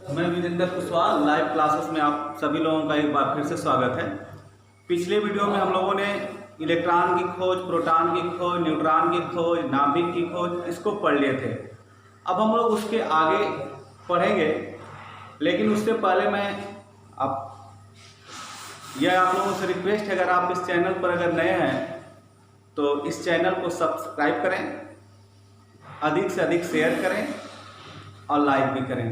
मैं Vijendra Kushwaha live classes में आप सभी लोगों का एक बार फिर से स्वागत है। पिछले वीडियो में हम लोगों ने इलेक्ट्रॉन की खोज, प्रोटॉन की खोज, न्यूट्रॉन की खोज, नाभिक की खोज इसको पढ़ लिए थे। अब हम लोग उसके आगे पढ़ेंगे, लेकिन उससे पहले मैं यह आप लोगों से रिक्वेस्ट है, अगर आप इस चैनल पर अगर नए हैं तो इस चैनल को सब्सक्राइब करें, अधिक से अधिक शेयर करें और लाइक भी करें।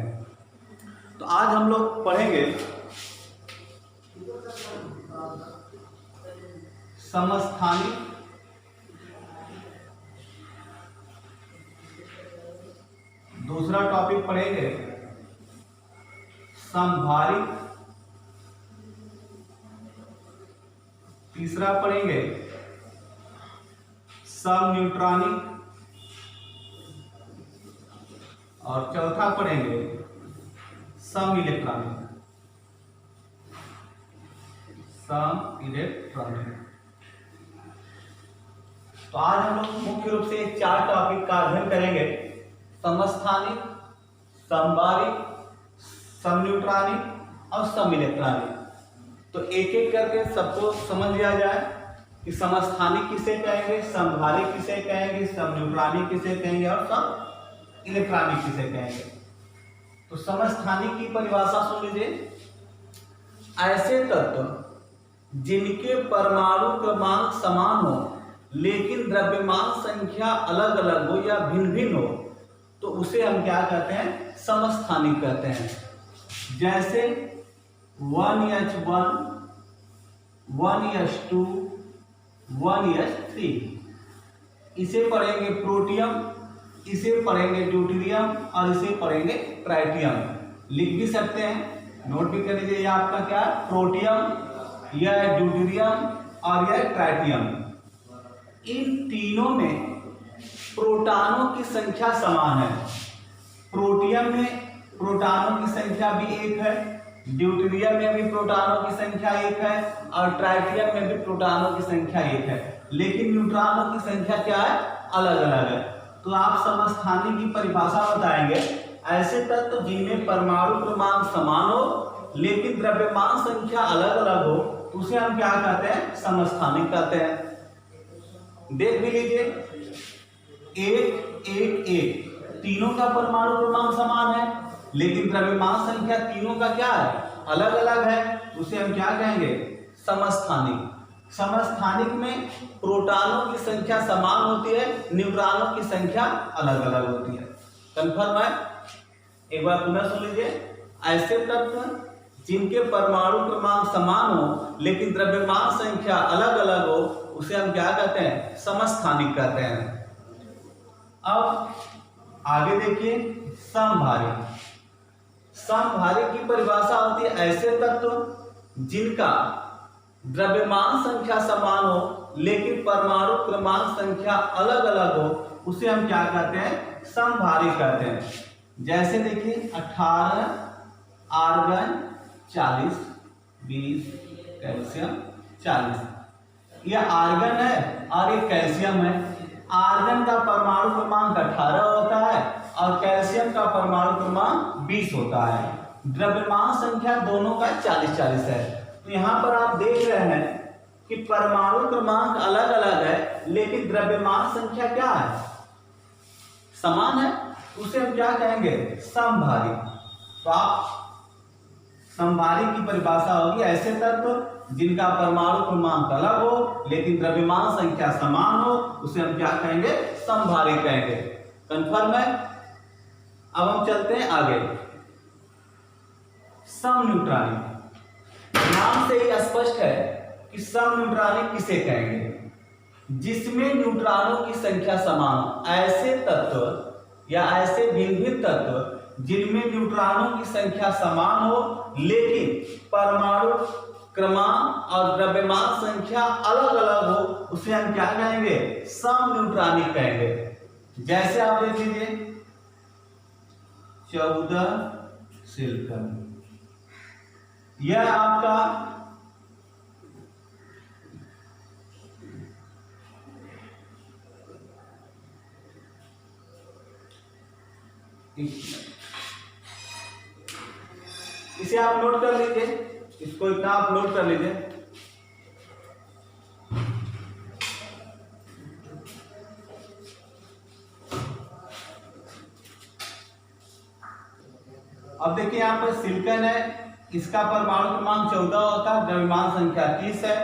तो आज हम लोग पढ़ेंगे समस्थानिक, दूसरा टॉपिक पढ़ेंगे समभारिक, तीसरा पढ़ेंगे समन्यूट्रॉनिक और चौथा पढ़ेंगे सम इलेक्ट्रॉनिक। तो आज हम लोग मुख्य रूप से चार टॉपिक का अध्ययन करेंगे: समस्थानिक, समभारिक, समन्यूट्रॉनिक और सम इलेक्ट्रॉनिक। तो एक एक करके सबको समझ लिया जाए कि समस्थानिक किसे कहेंगे, समभारिक किसे कहेंगे, समन्यूट्रॉनिक किसे कहेंगे और सम इलेक्ट्रॉनिक किसे कहेंगे। तो समस्थानिक की परिभाषा सुन लीजिए। ऐसे तत्व जिनके परमाणु क्रमांक समान हो लेकिन द्रव्यमान संख्या अलग अलग हो या भिन्न भिन्न हो, तो उसे हम क्या कहते हैं? समस्थानिक कहते हैं। जैसे 1H1, 1H2, 1H3। इसे पढ़ेंगे प्रोटियम, इसे पढ़ेंगे ड्यूटेरियम और इसे पढ़ेंगे ट्राइटियम। लिख भी सकते हैं, नोट भी कर लीजिए। यह आपका क्या है? प्रोटियम, यह है ड्यूटेरियम और यह ट्राइटियम। इन तीनों में प्रोटॉनों की संख्या समान है। प्रोटियम में प्रोटॉनों की संख्या भी एक है, ड्यूटेरियम में भी प्रोटॉनों की संख्या एक है और ट्राइटियम में भी प्रोटॉनों की संख्या एक है, लेकिन न्यूट्रॉनों की संख्या क्या है? अलग अलग है। तो आप समस्थानिक की परिभाषा बताएंगे: ऐसे तत्व जिनमें परमाणु क्रमांक समान हो लेकिन द्रव्यमान संख्या अलग अलग हो, उसे हम क्या कहते हैं? समस्थानिक कहते हैं। देख भी लीजिए, 1, 1, 1 तीनों का परमाणु क्रमांक समान है लेकिन द्रव्यमान संख्या तीनों का क्या है? अलग अलग है। उसे हम क्या कहेंगे? समस्थानिक। समस्थानिक में प्रोटॉनों की संख्या समान होती है, न्यूट्रॉनों की संख्या अलग अलग होती है। कंफर्म है? एक बार पुनः सुन लीजिए। ऐसे तत्व जिनके परमाणु क्रमांक समान हो लेकिन द्रव्यमान संख्या अलग अलग हो, उसे हम क्या कहते हैं? समस्थानिक कहते हैं। अब आगे देखिए, समभारिक। समभारिक की परिभाषा होती है: ऐसे तत्व जिनका द्रव्यमान संख्या समान हो लेकिन परमाणु क्रमांक संख्या अलग अलग हो, उसे हम क्या कहते हैं? समभारिक कहते हैं। जैसे देखिए, 18 आर्गन, 40, 20 कैल्शियम, 40। यह आर्गन है और ये कैल्शियम है। आर्गन का परमाणु क्रमांक 18 होता है और कैल्शियम का परमाणु क्रमांक 20 होता है। द्रव्यमान संख्या दोनों का 40-40 है। तो यहाँ पर आप देख रहे हैं कि परमाणु क्रमांक अलग अलग है लेकिन द्रव्यमान संख्या क्या है? समान है। उसे हम क्या कहेंगे? समभारिक। तो आप समभारिक की परिभाषा होगी: ऐसे तत्व जिनका परमाणु क्रमांक अलग हो लेकिन द्रव्यमान संख्या समान हो, उसे हम क्या कहेंगे? समभारिक कहेंगे। कंफर्म है? अब हम चलते हैं आगे। समन्यूट्रॉनिक। नाम से ही स्पष्ट है कि समन्यूट्रॉनिक किसे कहेंगे? जिसमें न्यूट्रॉनों की संख्या समान हो। ऐसे तत्व या ऐसे भिन्न भिन्न तत्व जिनमें न्यूट्रॉनों की संख्या समान हो लेकिन परमाणु क्रमांक और द्रव्यमान संख्या अलग अलग हो, उसे हम क्या कहेंगे? समन्यूट्रॉनिक कहेंगे। जैसे आप देख लीजिए, 14 सिलिकॉन, यह आपका इसे आप नोट कर लीजिए, इसको इतना आप नोट कर लीजिए। अब देखिए यहाँ पर सिलिकॉन है, इसका परमाणु क्रमांक 14 होता है, द्रव्यमान संख्या 30 है।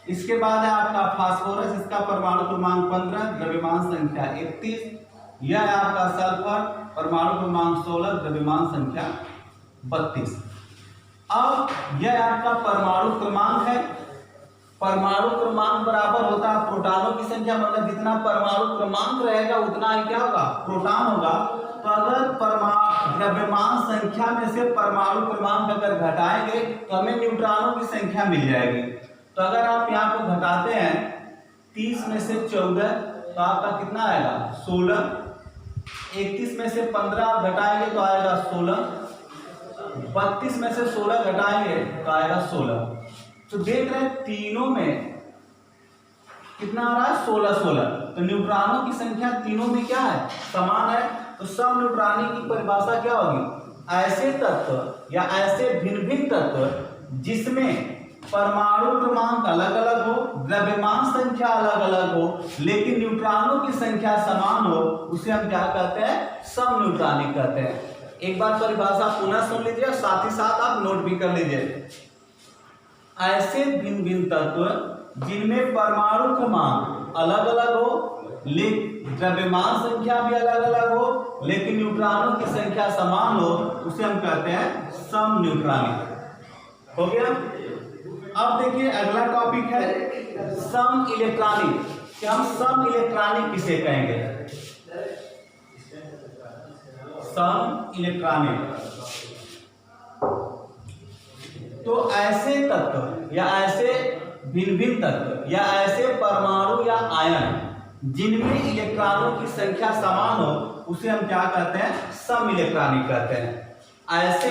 इसके बाद है आपका फास्फोरस, इसका परमाणु क्रमांक 15, द्रव्यमान संख्या 31। यह है आपका सल्फर, परमाणु क्रमांक 16, द्रव्यमान संख्या 32। अब यह आपका परमाणु क्रमांक है। परमाणु क्रमांक बराबर होता है प्रोटॉनों की संख्या, मतलब जितना परमाणु क्रमांक रहेगा उतना ही क्या होगा, प्रोटॉन होगा। तो अगर द्रव्यमान संख्या में से परमाणु क्रमांक अगर घटाएंगे तो हमें न्यूट्रॉनों की संख्या मिल जाएगी। तो अगर आप यहाँ को घटाते हैं 30 में से 14 तो आपका कितना आएगा 16। 31 में से 15 आप घटाएंगे तो आएगा 16। 32 में से 16 घटाएंगे तो आएगा 16। तो देख रहे हैं तीनों में कितना आ रहा है 16 16। तो न्यूट्रॉनों की संख्या तीनों में क्या है, समान है। तो सम न्यूट्रॉनिक की परिभाषा क्या होगी, ऐसे तत्व या ऐसे भिन्न भिन्न तत्व जिसमें परमाणु क्रमांक अलग अलग हो, द्रव्यमान संख्या अलग अलग हो, लेकिन न्यूट्रॉनों की संख्या समान हो, उसे हम क्या कहते हैं, सम न्यूट्रॉनिक कहते हैं। एक बार परिभाषा पुनः सुन लीजिए, साथ ही साथ आप नोट भी कर लीजिए। ऐसे भिन्न भिन्न तत्व जिनमें परमाणु क्रमांक अलग अलग हो, द्रव्यमान संख्या भी अलग अलग हो, लेकिन न्यूट्रॉनों की संख्या समान हो, उसे हम कहते हैं सम न्यूट्रॉनिक। हो गया। अब देखिए अगला टॉपिक है सम इलेक्ट्रॉनिक। कि हम सम इलेक्ट्रॉनिक किसे कहेंगे, सम इलेक्ट्रॉनिक। तो ऐसे तत्व या ऐसे भिन्न भिन्न तत्व या ऐसे परमाणु या आयन जिनमें इलेक्ट्रॉनों की संख्या समान हो, उसे हम क्या कहते हैं, सम इलेक्ट्रॉनिक कहते हैं। ऐसे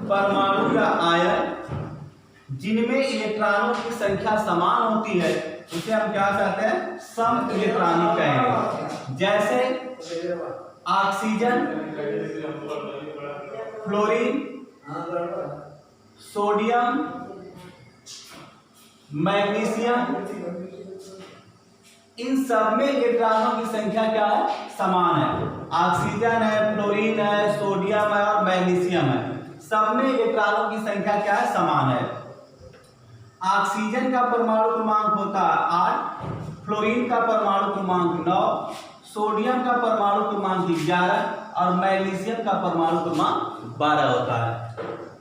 परमाणु या आयन जिनमें इलेक्ट्रॉनों की संख्या समान होती है, उसे हम क्या कहते हैं, सम इलेक्ट्रॉनिक कहेंगे। जैसे ऑक्सीजन, फ्लोरीन, सोडियम, मैग्नीशियम, इन सब में इलेक्ट्रॉनों की संख्या क्या है, समान है। ऑक्सीजन है, फ्लोरीन है, सोडियम है और मैग्नीशियम है, सब में इलेक्ट्रॉनों की संख्या क्या है, समान है। ऑक्सीजन का परमाणु क्रमांक होता है 8, फ्लोरीन का परमाणु क्रमांक 9, सोडियम का परमाणु क्रमांक 11 और मैग्नीशियम का परमाणु क्रमांक 12 होता है।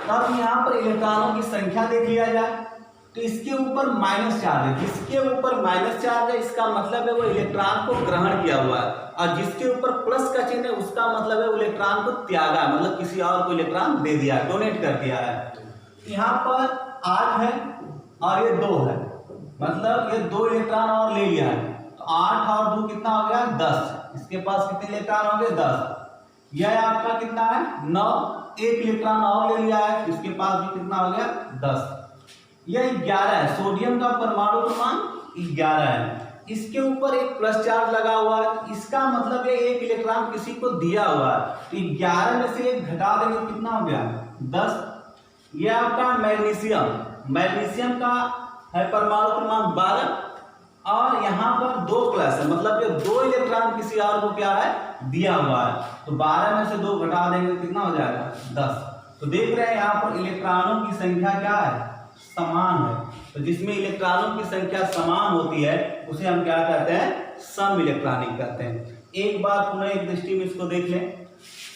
तब यहाँ पर इलेक्ट्रॉनों की संख्या देख लिया जाए तो इसके ऊपर माइनस चार्ज है, जिसके ऊपर माइनस चार्ज है इसका मतलब है वो इलेक्ट्रॉन को ग्रहण किया हुआ है, और जिसके ऊपर प्लस का चिन्ह है उसका मतलब है वो इलेक्ट्रॉन को त्यागा, मतलब किसी और को इलेक्ट्रॉन दे दिया, डोनेट कर दिया है। यहाँ पर 8 है और ये 2 है, मतलब ये 2 इलेक्ट्रॉन और ले लिया है, तो 8 और 2 कितना हो गया 10। इसके पास कितने इलेक्ट्रॉन हो गए 10। यह आपका कितना है 9, 1 इलेक्ट्रॉन और ले लिया है, इसके पास भी कितना हो गया 10। यह 11 है, सोडियम का परमाणु क्रमांक 11 है, इसके ऊपर एक प्लस चार्ज लगा हुआ है, इसका मतलब है 1 इलेक्ट्रॉन किसी को दिया हुआ है, तो 11 में से 1 घटा देंगे कितना हो गया 10। यह आपका मैग्नीशियम, मैग्नीशियम का है परमाणु क्रमांक 12 और यहाँ पर 2 प्लस है, मतलब ये 2 इलेक्ट्रॉन किसी और को क्या है दिया हुआ है, तो 12 में से 2 घटा देंगे कितना हो जाएगा 10। तो देख रहे हैं यहाँ पर इलेक्ट्रॉनों की संख्या क्या है, समान है। तो जिसमें इलेक्ट्रॉनों की संख्या समान होती है उसे हम क्या कहते हैं, सम इलेक्ट्रॉनिक कहते हैं। एक बार पुनः एक दृष्टि में इसको देख लें।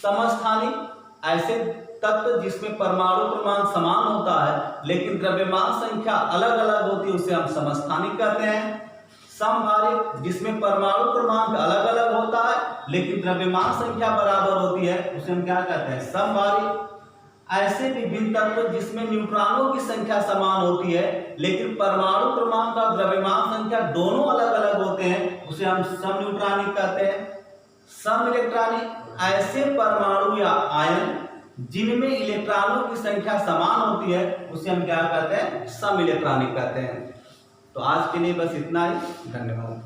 समस्थानिक ऐसे तत्व जिसमें परमाणु क्रमांक समान होता है लेकिन द्रव्यमान संख्या अलग अलग होती है उसे हम समस्थानिक कहते हैं। समभारिक जिसमें परमाणु क्रमांक अलग अलग होता है लेकिन द्रव्यमान संख्या बराबर होती है उसे हम क्या कहते हैं, समभारिक। ऐसे विभिन्न तत्व जिसमें न्यूट्रॉनों की संख्या समान होती है लेकिन परमाणु क्रमांक और द्रव्यमान संख्या दोनों अलग अलग होते हैं उसे हम सम न्यूट्रॉनिक कहते हैं। सम इलेक्ट्रॉनिक ऐसे परमाणु या आयन जिनमें इलेक्ट्रॉनों की संख्या समान होती है उसे हम क्या कहते हैं, सम इलेक्ट्रॉनिक कहते हैं। तो आज के लिए बस इतना ही, धन्यवाद।